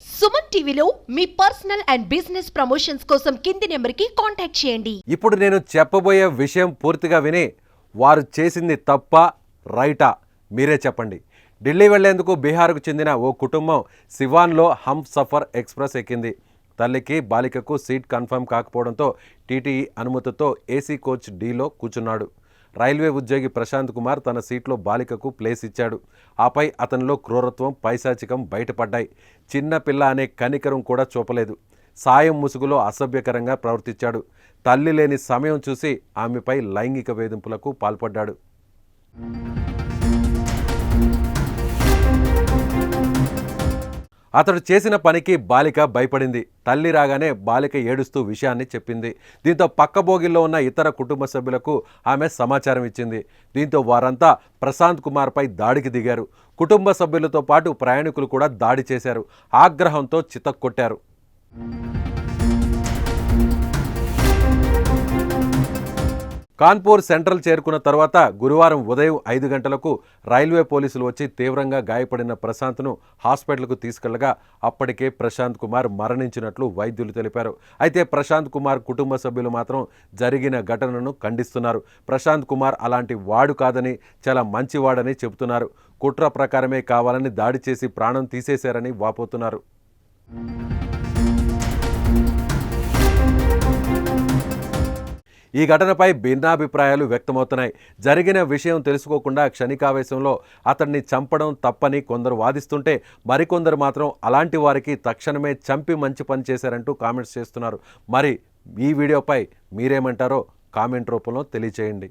సుమన్ టీవీలో మీ personal and business promotions కోసం కింది నెంబర్కి కాంటాక్ట్ చేయండి. ఇప్పుడు నేను చెప్పబోయే విషయం పూర్తిగా విని వారు చేసింది తప్ప రైటా మీరే చెప్పండి. ఢిల్లీ వెళ్లేందుకు బీహార్కు చెందిన ఓ కుటుంబం సివాన్లో హంసఫర్ ఎక్స్ప్రెస్ ఎక్కింది. తల్లికి బాలికకు సీట్ కన్ఫర్మ్ కాకపోవడంతో టీటీఈ అనుమతితో ఏసీ కోచ్ డీలో కూర్చున్నాడు. రైల్వే ఉద్యోగి ప్రశాంత్ కుమార్ తన సీట్లో బాలికకు ప్లేస్ ఇచ్చాడు. ఆపై అతనిలో క్రూరత్వం, పైశాచికం బయటపడ్డాయి. చిన్న పిల్ల అనే కనికరం కూడా చూపలేదు. సాయం ముసుగులో అసభ్యకరంగా ప్రవర్తించాడు. తల్లి లేని సమయం చూసి ఆమెపై లైంగిక వేధింపులకు పాల్పడ్డాడు. అతడు చేసిన పనికి బాలిక భయపడింది. తల్లి రాగానే బాలిక ఏడుస్తూ విషయాన్ని చెప్పింది. దీంతో పక్క బోగిల్లో ఉన్న ఇతర కుటుంబ సభ్యులకు ఆమె సమాచారం ఇచ్చింది. దీంతో వారంతా ప్రశాంత్ కుమార్పై దాడికి దిగారు. కుటుంబ సభ్యులతో పాటు ప్రయాణికులు కూడా దాడి చేశారు. ఆగ్రహంతో చితక్కొట్టారు. కాన్పూర్ సెంట్రల్ చేరుకున్న తర్వాత గురువారం ఉదయం 5 గంటలకు రైల్వే పోలీసులు వచ్చి తీవ్రంగా గాయపడిన ప్రశాంత్ను హాస్పిటల్కు తీసుకెళ్లగా అప్పటికే ప్రశాంత్ కుమార్ మరణించినట్లు వైద్యులు తెలిపారు. అయితే ప్రశాంత్ కుమార్ కుటుంబ సభ్యులు మాత్రం జరిగిన ఘటనను ఖండిస్తున్నారు. ప్రశాంత్ కుమార్ అలాంటి వాడు కాదని, చాలా మంచివాడని చెబుతున్నారు. కుట్ర ప్రకారమే కావాలని దాడి చేసి ప్రాణం తీసేశారని వాపోతున్నారు. ఈ ఘటనపై భిన్నాభిప్రాయాలు వ్యక్తమవుతున్నాయి. జరిగిన విషయం తెలుసుకోకుండా క్షణికావేశంలో అతన్ని చంపడం తప్పని కొందరు వాదిస్తుంటే, మరికొందరు మాత్రం అలాంటి వారికి తక్షణమే చంపి మంచి పని చేశారంటూ కామెంట్స్ చేస్తున్నారు. మరి ఈ వీడియోపై మీరేమంటారో కామెంట్ రూపంలో తెలియచేయండి.